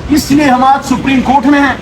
اس لیے ہم آج سپریم کورٹ میں ہیں.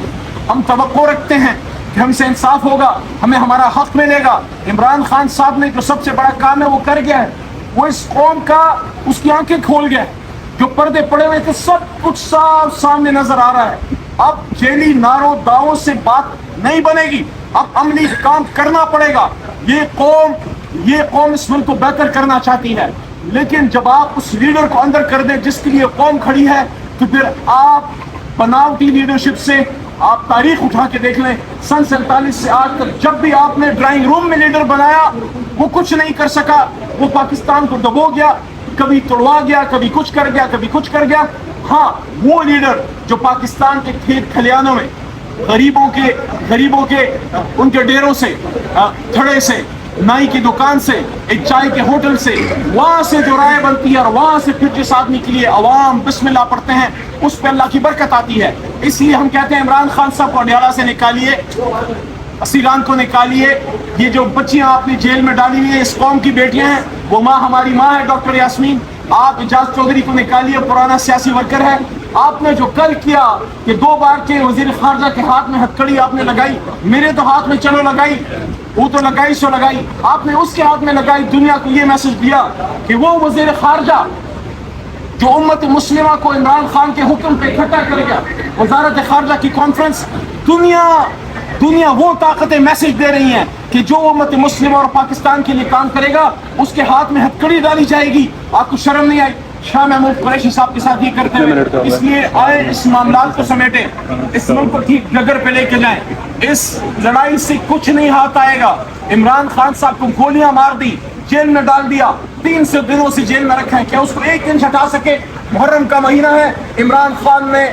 ہم توقع رکھتے ہیں کہ ہم سے انصاف ہوگا, ہمیں ہمارا حق ملے گا. عمران خان صاحب نے جو سب سے بڑا کام ہے وہ کر گیا ہے, وہ اس قوم کا اس کی آنکھیں کھول گیا ہے. جو پردے پڑے ہوئے تھے سب کچھ صاف سامنے نظر آ رہا ہے. اب جیلی ناروں داؤں سے بات نہیں بنے گی, اب عملی کام کرنا پڑے گا. یہ قوم اس ملک کو بہتر کرنا چاہتی ہے, لیکن جب آپ اس لیڈر کو اندر کر دیں جس کے لیے قوم کھڑی ہے, تو پھر آپ بناوٹی لیڈرشپ سے آپ تاریخ اٹھا کے دیکھ لیں. سن 47 سے آج تک جب بھی آپ نے ڈرائنگ روم میں لیڈر بنایا وہ کچھ نہیں کر سکا. وہ پاکستان کو دبو گیا, کبھی توڑوا گیا, کبھی کچھ کر گیا, کبھی کچھ کر گیا. ہاں, وہ لیڈر جو پاکستان کے کھیت کھلیانوں میں غریبوں کے ان کے ڈیروں سے, تھڑے سے, نائی کی دکان سے, ایک چائے کے ہوٹل سے, وہاں سے جو رائے بنتی ہے اور وہاں سے پھر جس آدمی کے لیے عوام بسم اللہ پڑھتے ہیں اس پہ اللہ کی برکت آتی ہے. اس لیے ہم کہتے ہیں عمران خان صاحب کو اڈیالہ سے نکالیے, اسیران کو نکالیے. یہ جو بچیاں آپ نے جیل میں ڈالی ہوئی ہیں اس قوم کی بیٹیاں ہیں, وہ ماں ہماری ماں ہے ڈاکٹر یاسمین. آپ اعجاز چودھری کو نکالیے, پرانا سیاسی ورکر ہے. آپ نے جو کل کیا کہ 2 بار کے وزیر خارجہ کے ہاتھ میں ہتھکڑی آپ نے لگائی, میرے تو ہاتھ میں چلو لگائی, وہ تو لگائی سو لگائی, آپ نے اس کے ہاتھ میں لگائی. دنیا کو یہ میسج دیا کہ وہ وزیر خارجہ جو امت مسلمہ کو عمران خان کے حکم پہ اکٹھا کرے گا, وزارت خارجہ کی کانفرنس, دنیا وہ طاقتیں میسج دے رہی ہیں کہ جو امت مسلمہ اور پاکستان کے لیے کام کرے گا اس کے ہاتھ میں ہتھکڑی ڈالی جائے گی. آپ کو شرم نہیں آئی؟ شاہ محمود قریشی صاحب کے ساتھ یہ کرتے ہیں. اس لیے آئے اس معاملات کو سمیٹیں, اس ملک کو ٹھیک ڈگر پہ لے کے جائیں. اس لڑائی سے کچھ نہیں ہاتھ آئے گا. عمران خان صاحب کو گولیاں مار دی, جیل میں ڈال دیا, 300 دنوں سے جیل میں رکھا ہے. کیا اس کو ایک دن ہٹا سکے؟ محرم کا مہینہ ہے. عمران خان نے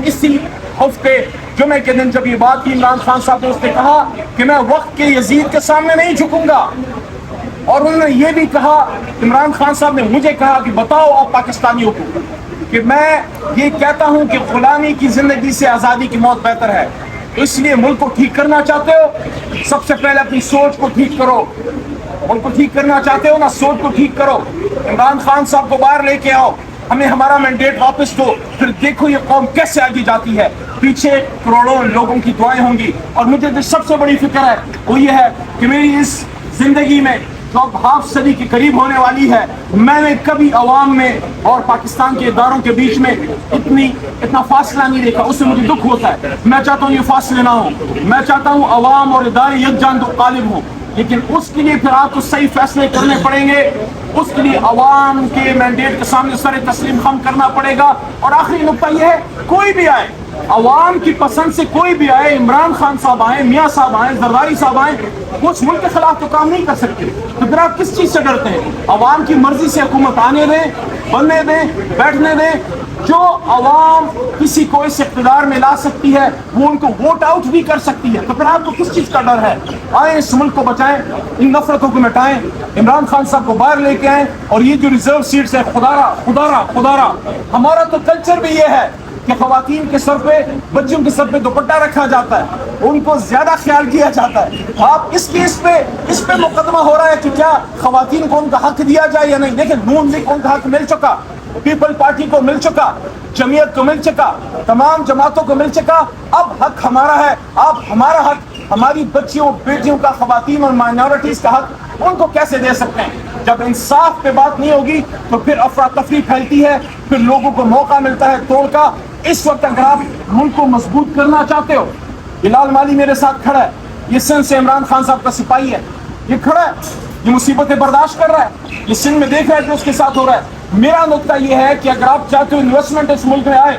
اسی ہفتے جمعے کے دن جب یہ بات کی, عمران خان صاحب نے اس نے کہا کہ میں وقت کے یزید کے سامنے نہیں جھکوں گا. اور انہوں نے یہ بھی کہا, عمران خان صاحب نے مجھے کہا کہ بتاؤ آپ پاکستانیوں کو کہ میں یہ کہتا ہوں کہ غلامی کی زندگی سے آزادی کی موت بہتر ہے. اس لیے ملک کو ٹھیک کرنا چاہتے ہو, سب سے پہلے اپنی سوچ کو ٹھیک کرو. ملک کو ٹھیک کرنا چاہتے ہو نا, سوچ کو ٹھیک کرو. عمران خان صاحب کو باہر لے کے آؤ, ہمیں ہمارا مینڈیٹ واپس دو, پھر دیکھو یہ قوم کیسے آگے جاتی ہے. پیچھے کروڑوں لوگوں کی دعائیں ہوں گی. اور مجھے جو سب سے بڑی فکر ہے وہ یہ ہے کہ میری اس زندگی میں جو اب ہاف صدی کے قریب ہونے والی ہے, میں نے کبھی عوام میں اور پاکستان کے اداروں کے بیچ میں اتنا فاصلہ نہیں دیکھا. اس سے مجھے دکھ ہوتا ہے. میں چاہتا ہوں یہ فاصلے نہ ہوں. میں چاہتا ہوں عوام اور ادارے یکجان دو غالب ہوں. لیکن اس کے لیے پھر آپ کو صحیح فیصلے کرنے پڑیں گے. اس کے لیے عوام کے مینڈیٹ کے سامنے سر تسلیم خم کرنا پڑے گا. اور آخری نقطہ یہ ہے, کوئی بھی آئے, عوام کی پسند سے کوئی بھی آئے, عمران خان صاحب آئیں, میاں صاحب آئیں, زرداری صاحب آئیں, وہ اس ملک کے خلاف تو کام نہیں کر سکتے. تو پھر آپ کس چیز سے ڈرتے ہیں؟ عوام کی مرضی سے حکومت آنے دیں, بننے دیں, بیٹھنے دیں. جو عوام کسی کو اس اقتدار میں لا سکتی ہے وہ ان کو ووٹ آؤٹ بھی کر سکتی ہے. تو پھر آپ کو کس چیز کا ڈر ہے؟ آئیں اس ملک کو بچائیں, ان نفرتوں کو مٹائیں, عمران خان صاحب کو باہر لے کے آئیں. اور یہ جو ریزرو سیٹس ہے, خدا را ہمارا تو کلچر بھی یہ ہے کہ خواتین کے سر پہ, بچوں کے سر پہ دوپٹہ رکھا جاتا ہے, ان کو زیادہ خیال کیا جاتا ہے. آپ اس پہ مقدمہ ہو رہا ہے کہ کیا خواتین کو ان کا حق دیا جائے یا نہیں. دیکھیں, نون لیگ کو ان کا حق مل چکا, پیپل پارٹی کو مل چکا, جمعیت کو مل چکا, تمام جماعتوں کو مل چکا. اب حق ہمارا ہے. آپ ہمارا حق, ہماری بچیوں بیٹیوں کا, خواتین اور مائنورٹیز کا حق ان کو کیسے دے سکتے ہیں؟ جب انصاف پہ بات نہیں ہوگی تو پھر افراتفری پھیلتی ہے, پھر لوگوں کو موقع ملتا ہے توڑ کا. اس وقت اگر آپ ملک کو مضبوط کرنا چاہتے ہو, بلال مالی میرے ساتھ کھڑا ہے, یہ سندھ سے عمران خان صاحب کا سپاہی ہے, یہ کھڑا ہے, یہ مصیبتیں برداشت کر رہا ہے, یہ سندھ میں دیکھ رہا ہے کہ اس کے ساتھ ہو رہا ہے. میرا نقطہ یہ ہے کہ اگر آپ چاہتے ہو انویسٹمنٹ اس ملک میں آئے,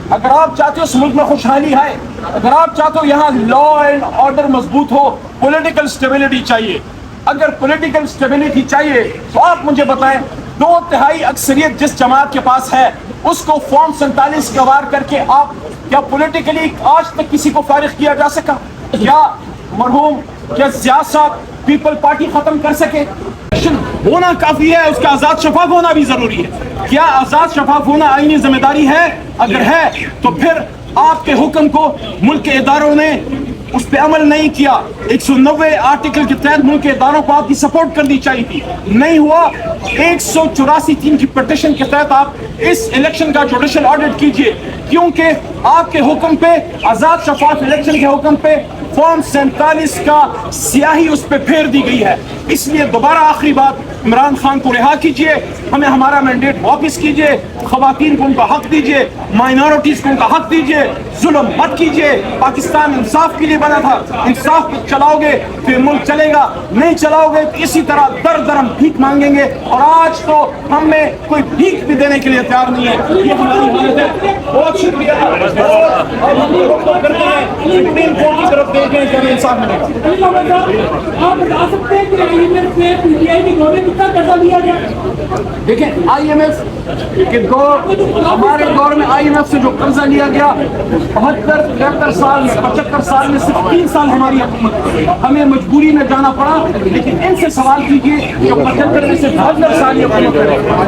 اگر آپ چاہتے ہو اس ملک میں خوشحالی آئے, اگر آپ چاہتے ہو یہاں لا اینڈ آرڈر مضبوط ہو, پولیٹیکل سٹیبلٹی چاہیے. اگر پولیٹیکل سٹیبلٹی چاہیے تو آپ مجھے بتائیں, 2/3 اکثریت جس جماعت کے پاس ہے اس کو فارم 47 گوار کر کے آپ کیا پولیٹیکلی آج تک کسی کو فارغ کیا جا سکا؟ کیا مرحوم ضیاء صاحب پیپل پارٹی ختم کر سکے؟ ہونا کافی ہے, اس کا آزاد شفاف ہونا بھی ضروری ہے. کیا آزاد شفاف ہونا آئینی ذمہ داری ہے؟ اگر ہے تو پھر آپ کے حکم کو ملک کے اداروں نے اس پہ عمل نہیں کیا. 190 آرٹیکل کے تحت ملک کے اداروں کو آپ کی سپورٹ کرنی چاہیے تھی, نہیں ہوا. 184 کی پٹیشن کے تحت آپ اس الیکشن کا جوڈیشل آڈٹ کیجئے, کیونکہ آپ کے حکم پہ, آزاد شفاف الیکشن کے حکم پہ فارم 47 کا سیاہی اس پہ پھیر دی گئی ہے. اس لیے دوبارہ آخری بات, عمران خان کو رہا کیجئے, ہمیں ہمارا مینڈیٹ واپس کیجئے, خواتین کو ان کا حق دیجئے, مائنورٹیز کو ان کا حق دیجئے, ظلم مت کیجئے. پاکستان انصاف کے لیے بنا تھا, انصاف چلاؤ گے تو یہ ملک چلے گا, نہیں چلاؤ گے تو اسی طرح در در ہم بھیک مانگیں گے. اور آج تو ہم میں کوئی بھیک بھی دینے کے لیے تیار نہیں ہے. یہ ہماری حالت ہے. بہت شکریہ. اور ہم یہ رخ کرتے ہیں سپریم کورٹ کی طرف دیکھیں کہ ہمیں انصاف ملے گا. آپ بتا سکتے ہیں کہ آئی ایم ایف سے پی ٹی آئی کے دور میں کتنا قرضہ لیا گیا؟ دیکھیں, آئی ایم ایف کے دور, ہمارے دور میں آئی ایم ایف سے جو قرضہ لیا گیا 73 سال 75 سال میں صرف 3 سال ہماری حکومت, ہمیں مجبوری میں جانا پڑا. لیکن ان سے سوال کیجئے کہ 75 میں سے 72 سال یہ حکومت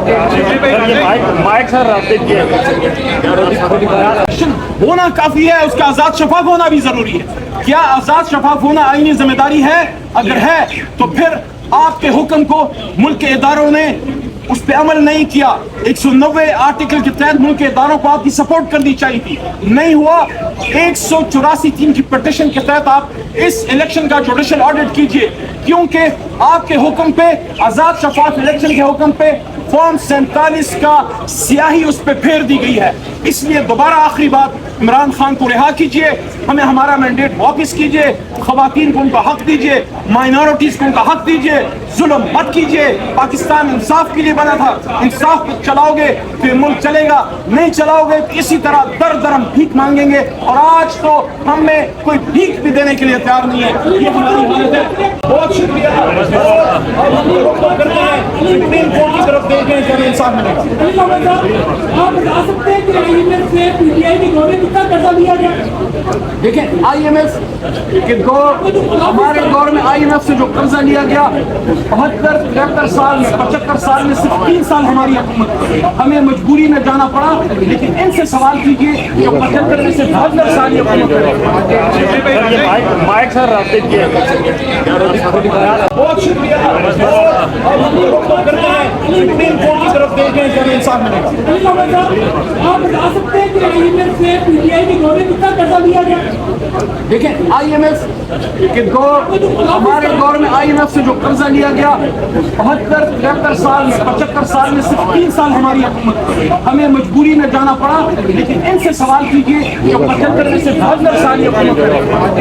ہونا کافی ہے, اس کا آزاد شفاف ہونا بھی ضروری ہے. کیا آزاد شفاف ہونا آئینی ذمہ داری ہے؟ اگر ہے تو پھر آپ کے حکم کو ملک کے اداروں نے اس پہ عمل نہیں کیا. 190 آرٹیکل کے تحت ملک کے اداروں کو آپ کی سپورٹ کرنی چاہیے تھی, نہیں ہوا. 184 کی پٹیشن کے تحت آپ اس الیکشن کا جوڈیشل آڈٹ کیجئے, کیونکہ آپ کے حکم پہ, آزاد شفاف الیکشن کے حکم پہ فارم 47 کا سیاہی اس پہ پھیر دی گئی ہے. اس لیے دوبارہ آخری بات, عمران خان کو رہا کیجئے, ہمیں ہمارا مینڈیٹ واپس کیجئے, خواتین کو ان کا حق دیجئے, مائنورٹیز کو ان کا حق دیجئے, ظلم مت کیجئے. پاکستان انصاف کے لیے بنا تھا, انصاف چلاؤ گے تو یہ ملک چلے گا, نہیں چلاؤ گے تو اسی طرح در در ہم بھیک مانگیں گے. اور آج تو ہم میں کوئی بھیک بھی دینے کے لیے تیار نہیں ہے. یہ ہماری حالت ہے. بہت شکریہ. اور ہم یہ رخ کرتے ہیں سپریم کورٹ کی طرف دیکھیں کہ ہمیں انصاف ملے گا. آپ بتا سکتے ہیں کہ آئی ایم ایف سے پی ٹی آئی کے دور میں کتنا قرضہ لیا گیا؟ دیکھیں, آئی ایم ایف کے دور, ہمارے دور میں آئی ایم ایف سے جو قرضہ لیا گیا 73 سال 75 سال میں صرف 3 سال ہماری حکومت, ہمیں مجبوری میں جانا پڑا. لیکن ان سے سوال کیجئے کہ 75 میں سے 72 سال یہ حکومت. بہت شکریہ. اور ہم یہ رخ کرتے ہیں سپریم کورٹ کی طرف دیکھیں کہ ہمیں انصاف ملے گا. آپ بتا سکتے ہیں کہ آئی ایم ایف سے پی ٹی آئی کے دور میں کتنا قرضہ لیا گیا؟ دیکھیں, آئی ایم ایف کے دور, ہمارے دور میں آئی ایم ایف سے جو قرضہ لیا گیا 73 سال 75 سال میں صرف 3 سال ہماری حکومت, ہمیں مجبوری میں جانا پڑا. لیکن ان سے سوال کیجئے کہ 75 میں سے 72 سال یہ حکومت.